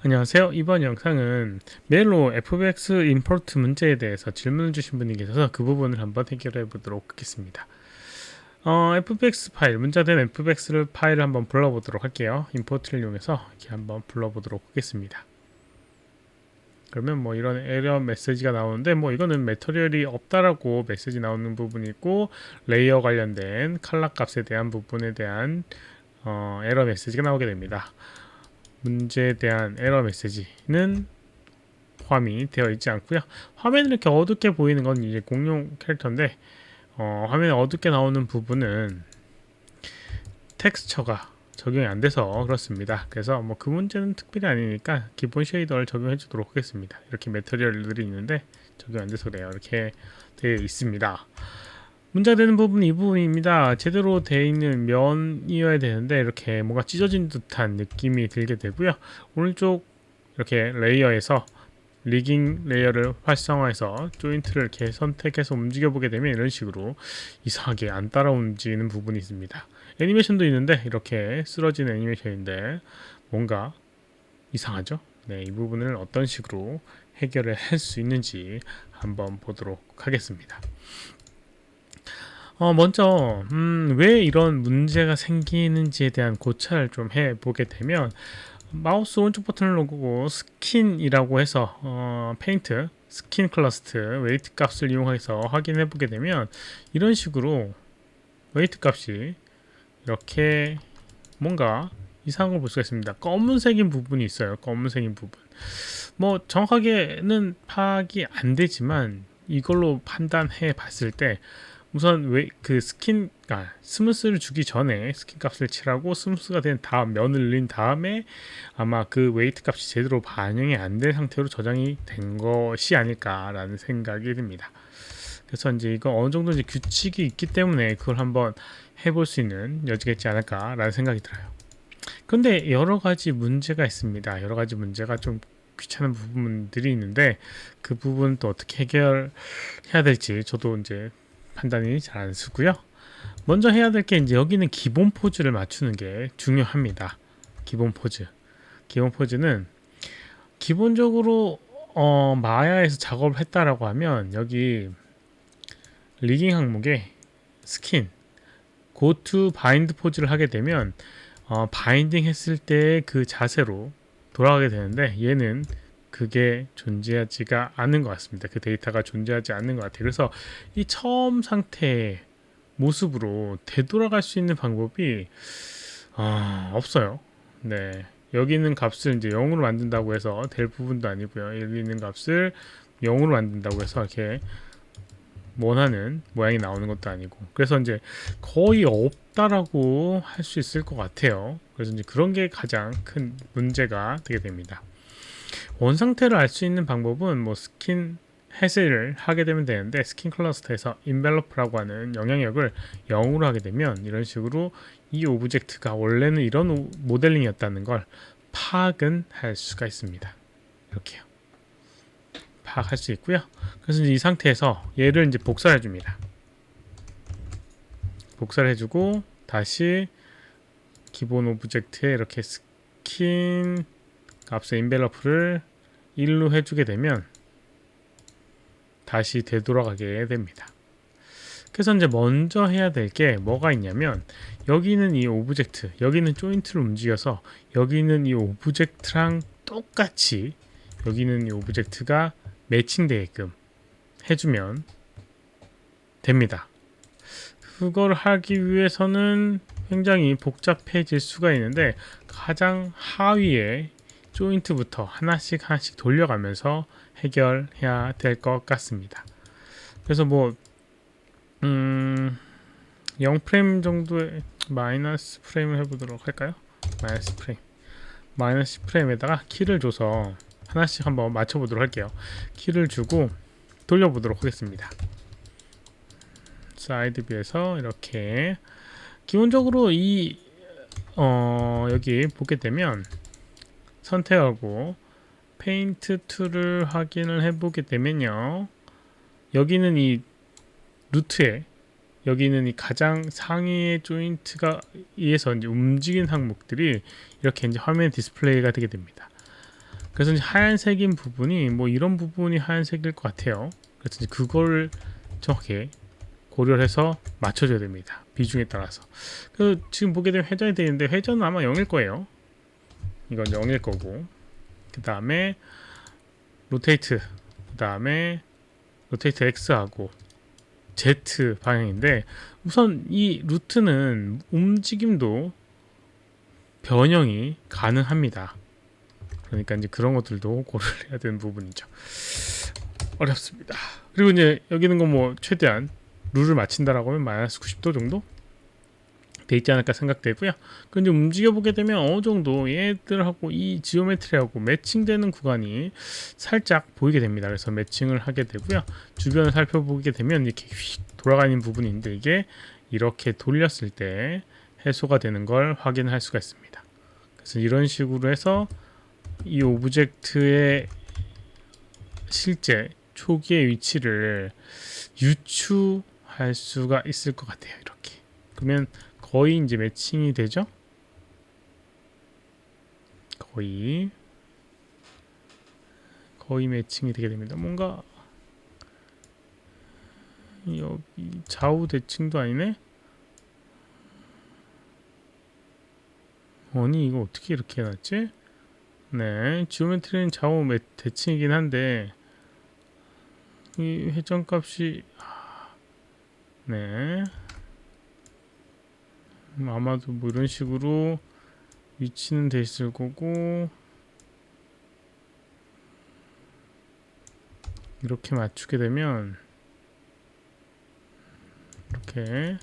안녕하세요. 이번 영상은 메일로 FBX 임포트 문제에 대해서 질문을 주신 분이 계셔서 그 부분을 한번 해결해 보도록 하겠습니다. FBX 파일, 문자된 FBX 파일을 한번 불러보도록 할게요. 임포트를 이용해서 이렇게 한번 불러보도록 하겠습니다. 그러면 뭐 이런 에러 메시지가 나오는데 뭐 이거는 매터리얼이 없다라고 메시지 나오는 부분이 있고, 레이어 관련된 컬러 값에 대한 부분에 대한 에러 메시지가 나오게 됩니다. 문제에 대한 에러 메시지는 포함이 되어 있지 않고요. 화면이 이렇게 어둡게 보이는 건 이제 공용 캐릭터인데, 화면에 어둡게 나오는 부분은 텍스처가 적용이 안 돼서 그렇습니다. 그래서 뭐 그 문제는 특별히 아니니까 기본 쉐이더를 적용해 주도록 하겠습니다. 이렇게 매터리얼들이 있는데 적용 안 돼서 그래요. 이렇게 되어 있습니다. 문제가 되는 부분은 이 부분입니다. 제대로 되어 있는 면이어야 되는데 이렇게 뭔가 찢어진 듯한 느낌이 들게 되고요. 오른쪽 이렇게 레이어에서 리깅 레이어를 활성화해서 조인트를 이렇게 선택해서 움직여 보게 되면 이런 식으로 이상하게 안 따라 움직이는 부분이 있습니다. 애니메이션도 있는데 이렇게 쓰러진 애니메이션인데 뭔가 이상하죠? 네, 이 부분을 어떤 식으로 해결을 할 수 있는지 한번 보도록 하겠습니다. 먼저 왜 이런 문제가 생기는지에 대한 고찰을 좀 해보게 되면, 마우스 오른쪽 버튼을 누르고 스킨이라고 해서 페인트, 스킨 클러스트, 웨이트 값을 이용해서 확인해 보게 되면 이런 식으로 웨이트 값이 이렇게 뭔가 이상한 걸 볼 수가 있습니다. 검은색인 부분이 있어요. 검은색인 부분. 뭐 정확하게는 파악이 안 되지만 이걸로 판단해 봤을 때 우선 왜 그 스무스를 주기 전에 스킨 값을 칠하고 스무스가 된 다음 면을 늘린 다음에 아마 그 웨이트 값이 제대로 반영이 안 된 상태로 저장이 된 것이 아닐까라는 생각이 듭니다. 그래서 이제 이거 어느 정도 이제 규칙이 있기 때문에 그걸 한번 해볼 수 있는 여지가 있지 않을까라는 생각이 들어요. 그런데 여러 가지 문제가 있습니다. 여러 가지 문제가 좀 귀찮은 부분들이 있는데 그 부분 또 어떻게 해결해야 될지 저도 이제 판단이 잘 안 쓰고요. 먼저 해야 될 게 이제 여기는 기본 포즈를 맞추는 게 중요합니다. 기본 포즈. 기본 포즈는 기본적으로 마야에서 작업을 했다라고 하면 여기 리깅 항목에 스킨, go to bind 포즈를 하게 되면 바인딩 했을 때 그 자세로 돌아가게 되는데 얘는 그게 존재하지가 않는 것 같습니다. 그 데이터가 존재하지 않는 것 같아요. 그래서 이 처음 상태의 모습으로 되돌아갈 수 있는 방법이 없어요. 네, 여기 있는 값을 이제 0으로 만든다고 해서 될 부분도 아니고요. 여기 있는 값을 0으로 만든다고 해서 이렇게 원하는 모양이 나오는 것도 아니고, 그래서 이제 거의 없다라고 할 수 있을 것 같아요. 그래서 이제 그런 게 가장 큰 문제가 되게 됩니다. 원 상태를 알 수 있는 방법은 뭐 스킨 해제를 하게 되면 되는데, 스킨 클러스터에서 인벨로프라고 하는 영향력을 0으로 하게 되면 이런 식으로 이 오브젝트가 원래는 이런 모델링이었다는 걸 파악은 할 수가 있습니다. 이렇게요. 파악할 수 있고요. 그래서 이제 이 상태에서 얘를 이제 복사를 해줍니다. 복사를 해주고 다시 기본 오브젝트에 이렇게 스킨 값의 인벨로프를 1로 해주게 되면 다시 되돌아가게 됩니다. 그래서 이제 먼저 해야 될 게 뭐가 있냐면, 여기는 이 오브젝트, 여기는 조인트를 움직여서 여기는 이 오브젝트랑 똑같이 여기는 이 오브젝트가 매칭되게끔 해주면 됩니다. 그걸 하기 위해서는 굉장히 복잡해질 수가 있는데 가장 하위에 조인트부터 하나씩 돌려가면서 해결해야 될 것 같습니다. 그래서 뭐 0프레임 정도의 마이너스 프레임을 해보도록 할까요? 마이너스 프레임에다가 키를 줘서 하나씩 한번 맞춰보도록 할게요. 키를 주고 돌려보도록 하겠습니다. 사이드 뷰에서 이렇게 기본적으로 이 여기 보게 되면 선택하고 페인트 툴을 확인을 해보게 되면요, 여기는 이 루트에 여기는 이 가장 상위의 조인트가 의해서 이제 움직인 항목들이 이렇게 이제 화면에 디스플레이가 되게 됩니다. 그래서 이제 하얀색인 부분이 뭐 이런 부분이 하얀색일 것 같아요. 그래서 이제 그걸 정확히 고려를 해서 맞춰줘야 됩니다. 비중에 따라서. 그 지금 보게 되면 회전이 되는데 회전은 아마 0일 거예요. 이건 0일 거고. 그 다음에 로테이트. 그 다음에 로테이트 X하고 Z 방향인데 우선 이 루트는 움직임도 변형이 가능합니다. 그러니까 이제 그런 것들도 고려를 해야 되는 부분이죠. 어렵습니다. 그리고 이제 여기는 거 뭐 최대한 룰을 맞춘다라고 하면 마이너스 90도 정도 돼 있지 않을까 생각되고요. 그런데 움직여 보게 되면 어느 정도 얘들하고 이 지오메트리하고 매칭되는 구간이 살짝 보이게 됩니다. 그래서 매칭을 하게 되고요. 주변을 살펴보게 되면 이렇게 휙 돌아가는 부분인데 이게 이렇게 돌렸을 때 해소가 되는 걸 확인할 수가 있습니다. 그래서 이런 식으로 해서 이 오브젝트의 실제 초기의 위치를 유추할 수가 있을 것 같아요. 이렇게 그러면 거의 이제 매칭이 되죠. 거의 매칭이 되게 됩니다. 뭔가 여기 좌우 대칭도 아니네. 아니 이거 어떻게 이렇게 해놨지? 네, 지오메트리는 좌우 대칭이긴 한데 이 회전값이 네 아마도 뭐 이런 식으로 위치는 돼 있을 거고 이렇게 맞추게 되면 이렇게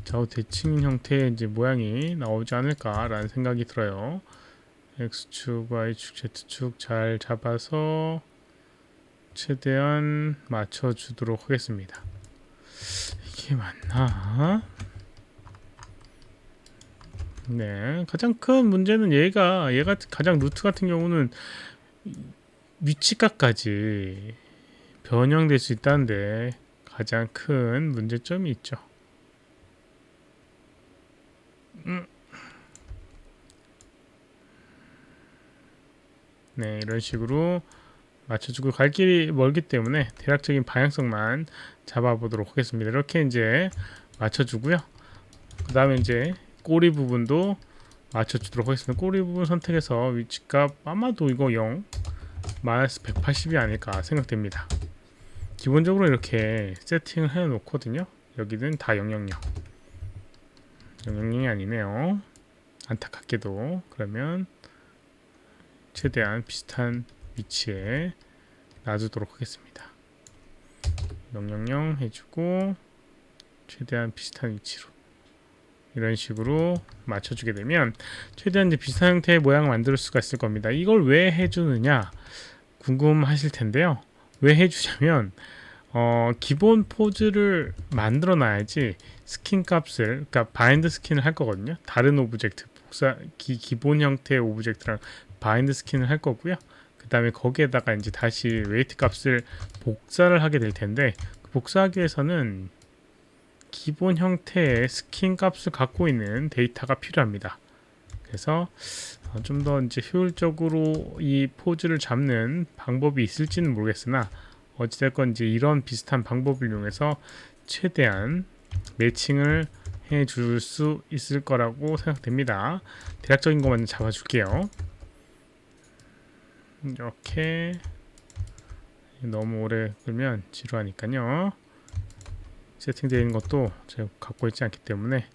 좌우 대칭 형태의 이제 모양이 나오지 않을까라는 생각이 들어요. X축, Y축, Z축 잘 잡아서 최대한 맞춰주도록 하겠습니다. 이게 맞나? 네, 가장 큰 문제는 얘가 가장 루트 같은 경우는 위치값까지 변형될 수 있다는데 가장 큰 문제점이 있죠. 네, 이런 식으로 맞춰주고 갈 길이 멀기 때문에 대략적인 방향성만 잡아보도록 하겠습니다. 이렇게 이제 맞춰주고요. 그 다음에 이제 꼬리 부분도 맞춰주도록 하겠습니다. 꼬리 부분 선택해서 위치값 아마도 이거 0 마이너스 180이 아닐까 생각됩니다. 기본적으로 이렇게 세팅을 해 놓거든요. 여기는 다 000. 000이 아니네요. 안타깝게도. 그러면 최대한 비슷한 위치에 놔두도록 하겠습니다. 000 해주고 최대한 비슷한 위치로 이런 식으로 맞춰주게 되면 최대한 이제 비슷한 형태의 모양을 만들 수가 있을 겁니다. 이걸 왜 해주느냐 궁금하실 텐데요. 왜 해주냐면 기본 포즈를 만들어 놔야지 스킨 값을 그러니까 바인드 스킨을 할 거거든요. 다른 오브젝트 기본 형태의 오브젝트랑 바인드 스킨을 할 거고요. 그 다음에 거기에다가 이제 다시 웨이트 값을 복사를 하게 될 텐데 복사하기 위해서는 기본 형태의 스킨 값을 갖고 있는 데이터가 필요합니다. 그래서 좀 더 이제 효율적으로 이 포즈를 잡는 방법이 있을지는 모르겠으나 어찌됐건 이제 이런 비슷한 방법을 이용해서 최대한 매칭을 해줄 수 있을 거라고 생각됩니다. 대략적인 것만 잡아줄게요. 이렇게 너무 오래 끌면 지루하니까요. 세팅되어 있는 것도 제가 갖고 있지 않기 때문에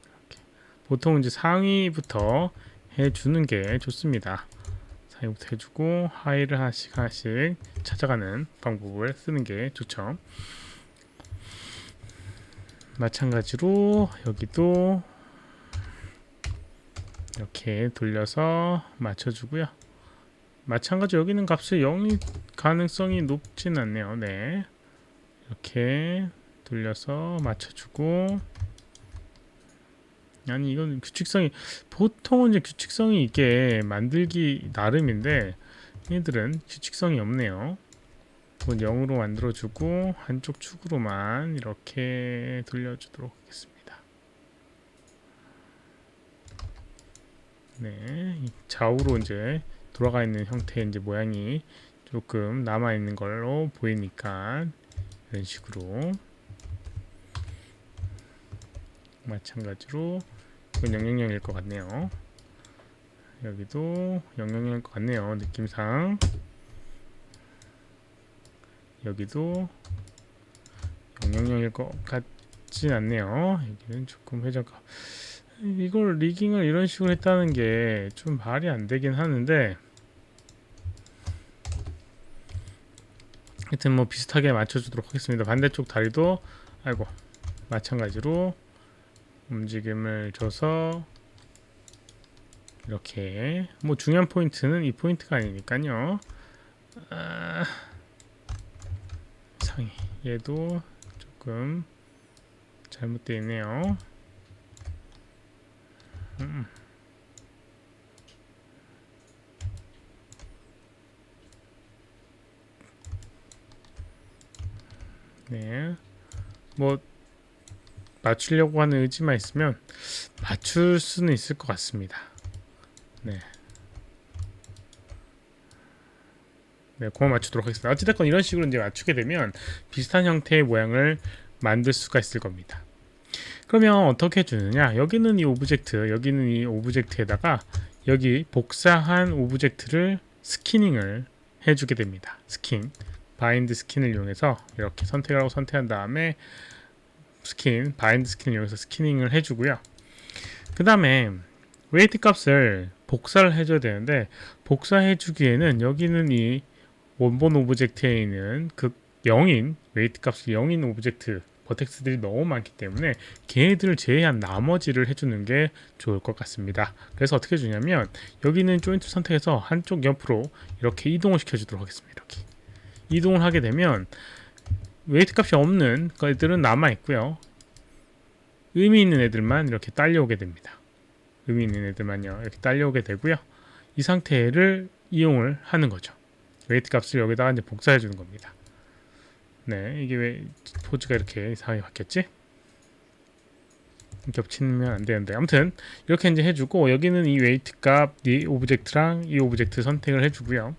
이렇게. 보통 이제 상위부터 해주는 게 좋습니다. 상위부터 해주고 하위를 하나씩 찾아가는 방법을 쓰는 게 좋죠. 마찬가지로 여기도 이렇게 돌려서 맞춰주고요. 마찬가지로 여기는 값이 0이 가능성이 높진 않네요. 네, 이렇게 돌려서 맞춰주고 아니 이건 규칙성이 보통은 이제 규칙성이 있게 만들기 나름인데 얘들은 규칙성이 없네요. 이건 0으로 만들어주고 한쪽 축으로만 이렇게 돌려주도록 하겠습니다. 네, 이 좌우로 이제 돌아가 있는 형태의 이제 모양이 조금 남아 있는 걸로 보이니까 이런 식으로 마찬가지로 이건 000일 것 같네요. 여기도 000일 것 같네요. 느낌상 여기도 000일 것 같진 않네요. 여기는 조금 회전가. 이걸 리깅을 이런 식으로 했다는 게 좀 말이 안 되긴 하는데, 하여튼 뭐 비슷하게 맞춰주도록 하겠습니다. 반대쪽 다리도 아이고 마찬가지로 움직임을 줘서 이렇게, 뭐 중요한 포인트는 이 포인트가 아니니까요. 상이 얘도 조금 잘못되어 있네요. 네, 뭐 맞추려고 하는 의지만 있으면 맞출 수는 있을 것 같습니다. 네, 네, 그만 맞추도록 하겠습니다. 어찌됐건 이런 식으로 이제 맞추게 되면 비슷한 형태의 모양을 만들 수가 있을 겁니다. 그러면 어떻게 해주느냐? 여기는 이 오브젝트, 여기는 이 오브젝트에다가 여기 복사한 오브젝트를 스키닝을 해주게 됩니다. 스킨, 바인드 스킨을 이용해서 이렇게 선택하고 선택한 다음에 스킨, 바인드 스킨을 이용해서 스키닝을 해주고요. 그 다음에 웨이트 값을 복사를 해줘야 되는데, 복사해주기에는 여기는 이 원본 오브젝트에 있는 그 0인 웨이트 값이 0인 오브젝트 버텍스들이 너무 많기 때문에 걔네들을 제외한 나머지를 해주는 게 좋을 것 같습니다. 그래서 어떻게 해주냐면 여기는 조인트 선택해서 한쪽 옆으로 이렇게 이동을 시켜주도록 하겠습니다. 이렇게 이동을 하게 되면 웨이트 값이 없는 애들은 남아 있고요. 의미 있는 애들만 이렇게 딸려오게 됩니다. 의미 있는 애들만요 이렇게 딸려오게 되고요. 이 상태를 이용을 하는 거죠. 웨이트 값을 여기다가 이제 복사해 주는 겁니다. 네, 이게 왜 포즈가 이렇게 이상하게 바뀌었지? 겹치면 안 되는데, 아무튼 이렇게 이제 해주고, 여기는 이 웨이트 값, 이 오브젝트랑 이 오브젝트 선택을 해주고요.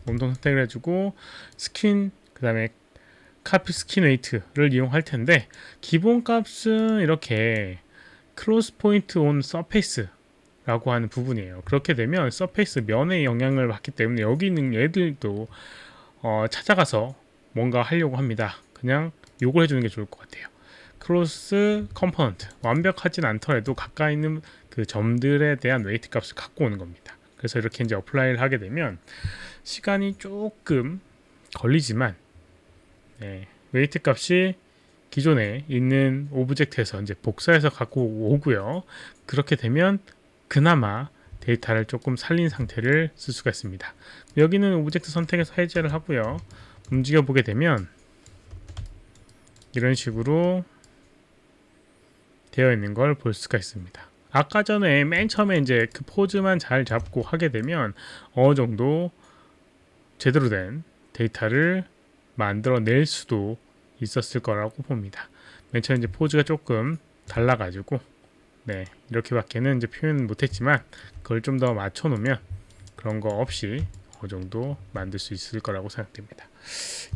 몸통 선택을 해주고, 스킨, 그 다음에 카피 스킨 웨이트를 이용할 텐데, 기본 값은 이렇게 크로스 포인트 온 서페이스 라고 하는 부분이에요. 그렇게 되면 서페이스 면에 영향을 받기 때문에 여기 있는 얘들도 찾아가서 뭔가 하려고 합니다. 그냥 요걸 해주는 게 좋을 것 같아요. 크로스 컴포넌트, 완벽하진 않더라도 가까이 있는 그 점들에 대한 웨이트 값을 갖고 오는 겁니다. 그래서 이렇게 이제 어플라이를 하게 되면 시간이 조금 걸리지만, 네, 웨이트 값이 기존에 있는 오브젝트에서 이제 복사해서 갖고 오고요. 그렇게 되면 그나마 데이터를 조금 살린 상태를 쓸 수가 있습니다. 여기는 오브젝트 선택해서 해제를 하고요. 움직여 보게 되면 이런 식으로 되어 있는 걸 볼 수가 있습니다. 아까 전에 맨 처음에 이제 그 포즈만 잘 잡고 하게 되면 어느 정도 제대로 된 데이터를 만들어낼 수도 있었을 거라고 봅니다. 맨 처음에 이제 포즈가 조금 달라가지고, 네, 이렇게밖에는 이제 표현 못했지만 그걸 좀 더 맞춰 놓으면 그런 거 없이 어느 정도 만들 수 있을 거라고 생각됩니다.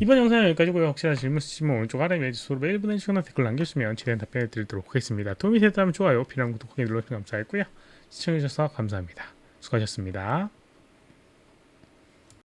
이번 영상은 여기까지고요. 혹시나 질문 있으시면 오른쪽 아래 메시지로 메일 보내주시거나 댓글 남겨주시면 최대한 답변해 드리도록 하겠습니다. 도움이 됐다면 좋아요, 필요한 구독하기 눌러주시면 감사하겠고요. 시청해주셔서 감사합니다. 수고하셨습니다.